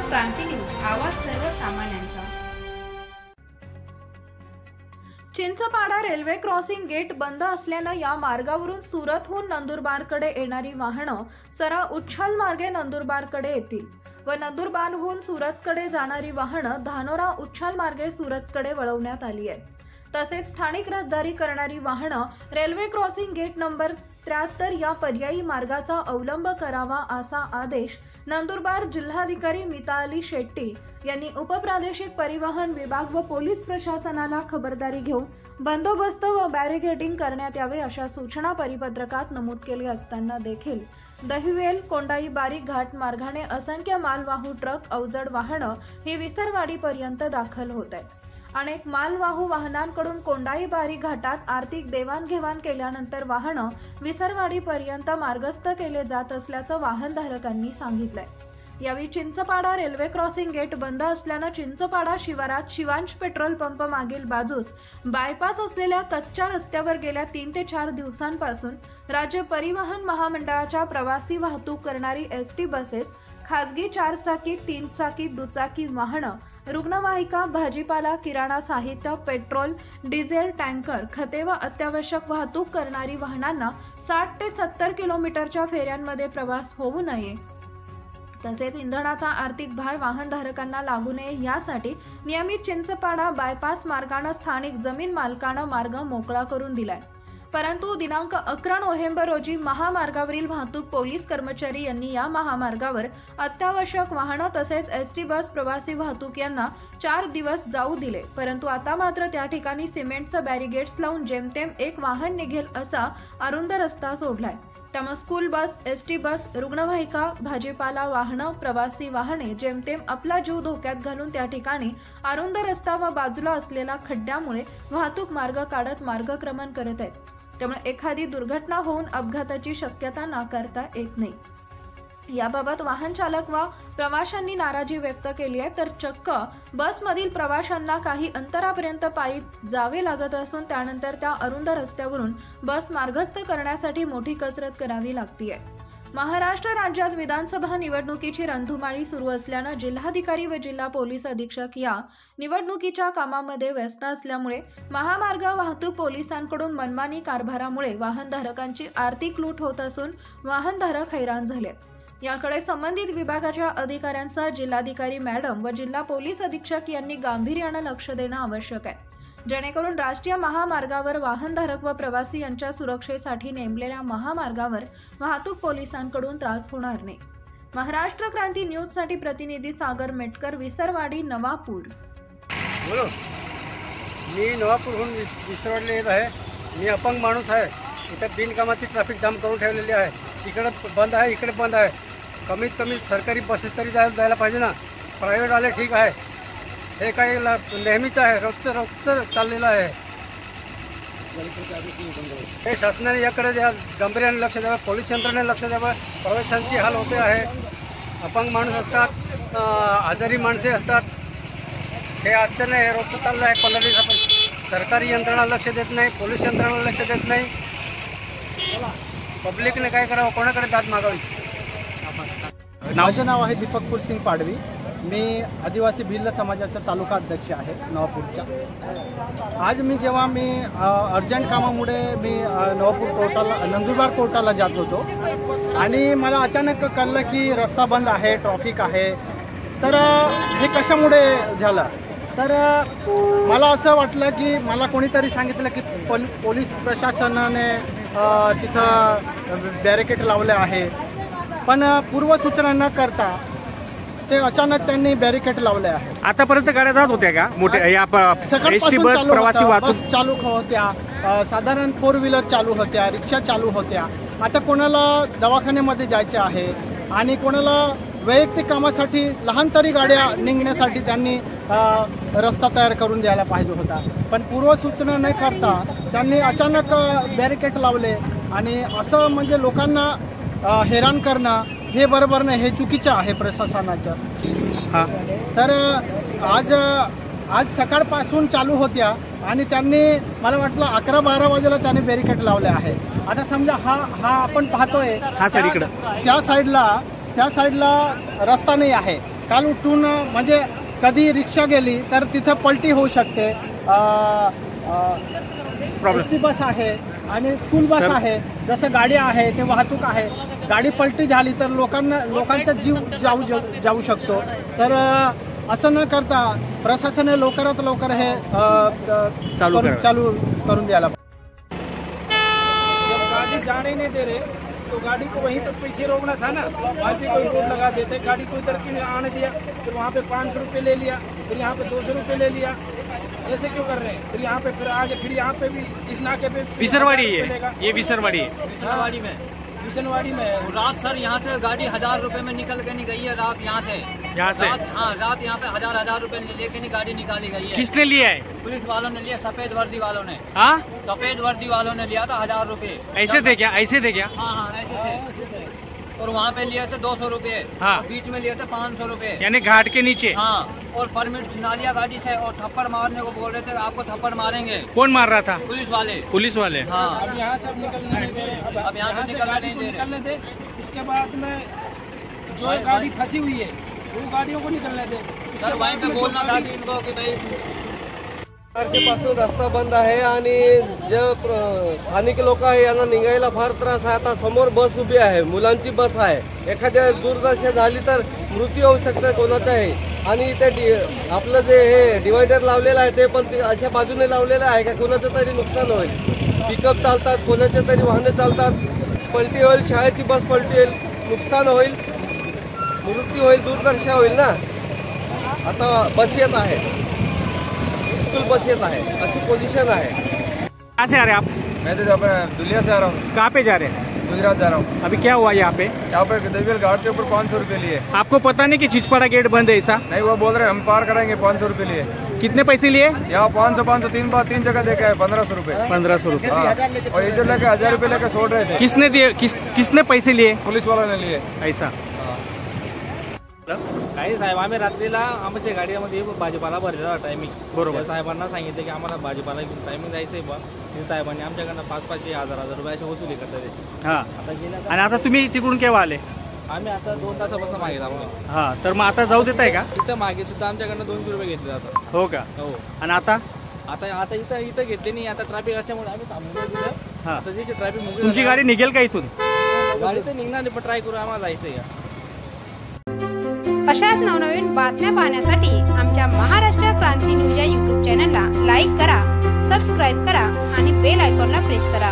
क्रांती news, आवाज सर्वसामान्यांचा। Chinchpada railway crossing gate बंद असल्यानं या मार्गावरून सुरतहून नंदुरबारकडे येणारी वाहनं सरळ उच्छाल मार्गे नंदुरबारकडे येतील व नंदुरबारहून सुरतकडे जाणारी वाहनं धानोरा उच्छाल मार्गे सुरतकडे वळवण्यात आली आहेत। तसेच स्थानिक रहदारी करणारी वाहनं रेल्वे क्रॉसिंग गेट नंबर 73 या पर्यायी मार्गाचा अवलंब करावा असा आदेश नंदुरबार जिल्हाधिकारी मिताली शेट्टी यांनी उपप्रादेशिक परिवहन विभाग व पोलीस प्रशासनाला खबरदारी घेऊन बंदोबस्त व बॅरिकेडिंग करण्यात यावे अशा सूचना परिपत्रकात नमूद केली असताना देखील दहिवेल कोंडाई बारीक घाट मार्गाने असंख्य मालवाहू ट्रक अवजड वाहनं ही विसरवाडीपर्यंत दाखल होत आहेत। अनेक मालवाहू वाहनांकडून कोंडाई बारीक घाटात आर्थिक देवाणघेवाण केल्यानंतर वाहनं विसरवाडीपर्यंत मार्गस्थ केले जात असल्याचं वाहनधारकांनी सांगितलंय। यावेळी चिंचपाडा रेल्वे क्रॉसिंग गेट बंद असल्यानं चिंचपाडा शिवारात शिवांश पेट्रोल पंप मागील बाजूस बायपास असलेल्या कच्च्या रस्त्यावर गेल्या 3 ते 4 दिवसांपासून राज्य परिवहन महामंडळाच्या प्रवासी वाहतूक करणारी एसटी बसेस, खासगी 4 चाकी, 3 चाकी, दुचाकी वाहनं, रुग्णवाहिका, भाजीपाला, किराणा साहित्य, पेट्रोल, डिझेल टँकर, खते व अत्यावश्यक वाहतूक करणारी वाहनांना 60 ते 70 किलोमीटरच्या फेऱ्यांमध्ये प्रवास होऊ नये तसेच इंधनाचा आर्थिक भार वाहनधारकांना लागू नये यासाठी नियमित चिंचपाडा बायपास मार्गाने स्थानिक जमीन मालकांना मार्ग मोकळा करून दिलाय। परंतु दिनांक 11 नोव्हेंबर रोजी महामार्गावरील वाहतूक पोलीस कर्मचारी यांनी या महामार्गावर अत्यावश्यक वाहनं तसेच एसटी बस प्रवासी वाहतूक यांना 4 दिवस जाऊ दिले। परंतु आता मात्र त्या ठिकाणी सिमेंटचं बॅरिगेड्स लावून जेमतेम एक वाहन निघेल असा अरुंद रस्ता सोडलाय। त्यामुळे स्कूल बस, एसटी बस, रुग्णवाहिका, भाजीपाला वाहनं, प्रवासी वाहने जेमतेम आपला जीव धोक्यात घालून त्या ठिकाणी अरुंद रस्ता व बाजूला असलेल्या खड्ड्यामुळे वाहतूक मार्ग काढत मार्गक्रमण करत आहेत। त्यामुळे एखादी दुर्घटना होऊन अपघाताची शक्यता नाकारता येत नाही। याबाबत वाहन चालक व प्रवाशांनी नाराजी व्यक्त केली आहे, तर चक्क बसमधील प्रवाशांना काही अंतरापर्यंत पायी जावे लागत असून त्यानंतर त्या अरुंद रस्त्यावरून बस मार्गस्थ करण्यासाठी मोठी कसरत करावी लागते। महाराष्ट्र राज्यात विधानसभा निवडणुकीची रणधुमाळी सुरू असल्यानं जिल्हाधिकारी व जिल्हा पोलीस अधीक्षक या निवडणुकीच्या कामामध्ये व्यस्त असल्यामुळे महामार्ग वाहतूक पोलिसांकडून मनमानी कारभारामुळे वाहनधारकांची आर्थिक लूट होत असून वाहनधारक हैराण झाले। याकडे संबंधित विभागाच्या अधिकाऱ्यांसह जिल्हाधिकारी मॅडम व जिल्हा पोलीस अधीक्षक यांनी गांभीर्याने लक्ष देणं आवश्यक आहे, जेणेकरून राष्ट्रीय महामार्गावर वाहनधारक व प्रवासी यांच्या सुरक्षेसाठी नेमलेल्या महामार्गावर वाहतूक पोलिसांकडून त्रास होणार नाही। महाराष्ट्र क्रांती न्यूज साठी प्रतिनिधी सागर मेटकर, विसरवाडी, नवापूर। बोलो, मी नवापूरहून विसरवाडीला येत आहे। मी अपंग माणूस आहे। इथे बिनकामाची ट्रॅफिक जाम करून ठेवलेली आहे। इकडे बंद आहे, इकडे बंद आहे। कमीत कमी सरकारी बसेस तरी जायला पाहिजे ना। प्रायव्हेट आले ठीक आहे, हे काही नेहमीच आहे, रोजचं चाललेलं आहे। हे शासनाने याकडे गांभीर्याने लक्ष द्यावं, पोलीस यंत्रणेने लक्ष द्यावं। प्रवाशांची हाल होते आहे। अपंग माणूस असतात, आजारी माणसे असतात। हे आजचं नाही, हे रोजचं चाललं आहे 15 दिवसापासून। सरकारी यंत्रणा लक्ष देत नाही, पोलीस यंत्रणा लक्ष देत नाही। पब्लिकने काय करावं, कोणाकडे दाद मागावी? माझं नाव आहे दीपक कुलसिंग पाडवी। मी आदिवासी भिल्ल समाजाचा तालुका अध्यक्ष आहे नवापूरचा। आज जेव्हा मी अर्जंट कामामुळे मी नंदुरबार कोर्टाला जात होतो आणि मला अचानक कळलं की रस्ता बंद आहे, ट्रॅफिक आहे। तर हे कशामुळे झालं? तर मला असं वाटलं की मला कोणीतरी सांगितलं की पोलीस प्रशासनाने तिथं बॅरिकेड लावले आहे, पण पूर्वसूचना न करता ते अचानक त्यांनी बॅरिकेड लावले आहे। आतापर्यंत गाड्या जात होत्या का? मोठे एसटी बस, प्रवासी वाहतूक बस चालू होत्या, साधारण 4 व्हीलर चालू होत्या, रिक्षा चालू होत्या। आता कोणाला दवाखान्यामध्ये जायचे आहे आणि कोणाला वैयक्तिक कामासाठी लहान तरी गाड्या निघण्यासाठी त्यांनी रस्ता तयार करून द्यायला पाहिजे होता, पण पूर्वसूचना न करता त्यांनी अचानक बॅरिकेड लावले आणि असं म्हणजे लोकांना हैराण करणं हे बरोबर नाही, हे चुकीचं आहे प्रशासनाचं। तर आज सकाळपासून चालू होत्या आणि त्यांनी मला वाटलं 11-12 वाजेला त्यांनी बॅरिकेड लावले आहे। आता समजा हा आपण पाहतोय हा सर, इकडं त्या साईडला रस्ता नाही आहे काल उठून म्हणजे कधी रिक्षा गेली तर तिथं पलटी होऊ शकते. एसटी बस आहे आणि स्कूल बस आहे, जसं गाडी आहे ते वाहतूक आहे. गाडी पलटी झाली तर लोकांचा जीव जाऊ शकतो. तर असं न करता प्रशासनाने लवकरात लवकर हे चालू करून द्यायला. जब गाड़ी जाने नहीं दे रहे तो गाड़ी को वहीं पर पीछे रोकना था ना, वहाँ पे कोई रोड लगा देते. गाड़ी को इधर क्यों आने दिया, फिर वहाँ पे 500 रुपये ले लिया, फिर यहाँ पे 200 रुपये ले लिया. ऐसे क्यों कर रहे हैं? फिर यहाँ पे फिर आगे फिर यहाँ पे भी इस नाके पे विसरवाड़ी है, ये विसरवाड़ी है. विसनवाड़ी में रात सर यहाँ से गाड़ी 1000 रुपए में निकल के नहीं गई है. रात यहाँ से रात यहाँ पे 1000 रुपए लेके नहीं गाड़ी निकाली गई है. किसने लिया है? पुलिस वालों ने लिया, सफेद वर्दी वालों ने. हाँ, सफेद वर्दी वालों ने लिया था 1000 रुपए. ऐसे थे क्या? हाँ ऐसे थे. और वहाँ पे लिए थे 200 रुपए. हाँ. बीच में लिए थे 500 रुपए. यानी घाट के नीचे. हाँ, और परमिट छिना लिया गाड़ी से और थप्पड़ मारने को बोल रहे थे, आपको थप्पड़ मारेंगे. कौन मार रहा था? पुलिस वाले. हाँ, अब यहाँ से निकलने नहीं दे रहे. अब यहाँ से निकलने दे. उसके बाद में जो गाड़ी फंसी हुई है वो गाड़ियों को निकलने दे. सर वहीं पे बोलना था कि इनको कि भाई पासून रस्ता बंद आहे आणि जे स्थानिक लोक आहे यांना निघायला फार त्रास आहे. आता समोर बस उभी आहे, मुलांची बस आहे. एखाद्या दुर्दशा झाली तर मृत्यू होऊ शकतो कोणाचाही. आणि इथे आपलं जे हे डिवायडर लावलेलं आहे ते पण अशा बाजूने लावलेलं आहे का कोणाचं तरी नुकसान होईल. पिकअप चालतात, कोणाचे तरी वाहने चालतात, पलटी होईल, शाळेची बस पलटी होईल, नुकसान होईल, मृत्यू होईल, दुर्दशा होईल ना. आता बस येत आहे, स्कूल बस येत आहे, अशी पोझिशन आहे. कहाँ से आ रहे हैं आप? मैं तो दुलिया से आ रहा हूँ. कहाँ पे जा रहे हैं? गुजरात जा रहा हूँ. अभी क्या हुआ यहाँ पे? यहाँ पे देवील घाट से ऊपर 500 रुपये लिए. आपको पता नहीं कि चिचपाड़ा गेट बंद है ऐसा? नहीं, वो बोल रहे हैं हम पार कराएंगे 500 रुपये लिए. कितने पैसे लिए? यहाँ 500 तीन जगह देखे है 1500 रुपये. 1500 रुपये. और इधर लेके 1000 रुपये लेके छोड़ रहे थे. किसने दिए? किसने पैसे लिए? पुलिस वालों ने लिए. ऐसा. काही साहेब आम्ही रात्रीला आमच्या गाडीमध्ये भाजीपाला भरलेला टायमिंग. बरोबर. साहेबांना सांगितलं की आम्हाला भाजीपाला टायमिंग जायचंय बा. साहेबांनी आमच्याकडनं 500, 1000 रुपये अशी वसुली करतात. हा, आता गेल्या आणि आता तुम्ही तिकडून केव्हा आले? आम्ही आता 2 तासापासून मागे जाऊ. हा, तर मग आता जाऊ देताय का? इथं मागे सुद्धा आमच्याकडनं 200 रुपये घेतले जातात. हो का? हो. आणि आता आता इथं घेतले नाही. आता ट्रॅफिक असल्यामुळे आम्ही थांबून दिलं. हा, आता जे ट्रॅफिक तुमची गाडी निघेल का इथून? गाडी तर निघणार नाही, पण ट्राय करू, आम्हाला जायचंय. अशाच नवनवीन बातम्या पाहण्यासाठी आमच्या महाराष्ट्र क्रांती न्यूज या YouTube चॅनलला लाईक करा, सबस्क्राईब करा आणि बेल आयकॉनला प्रेस करा.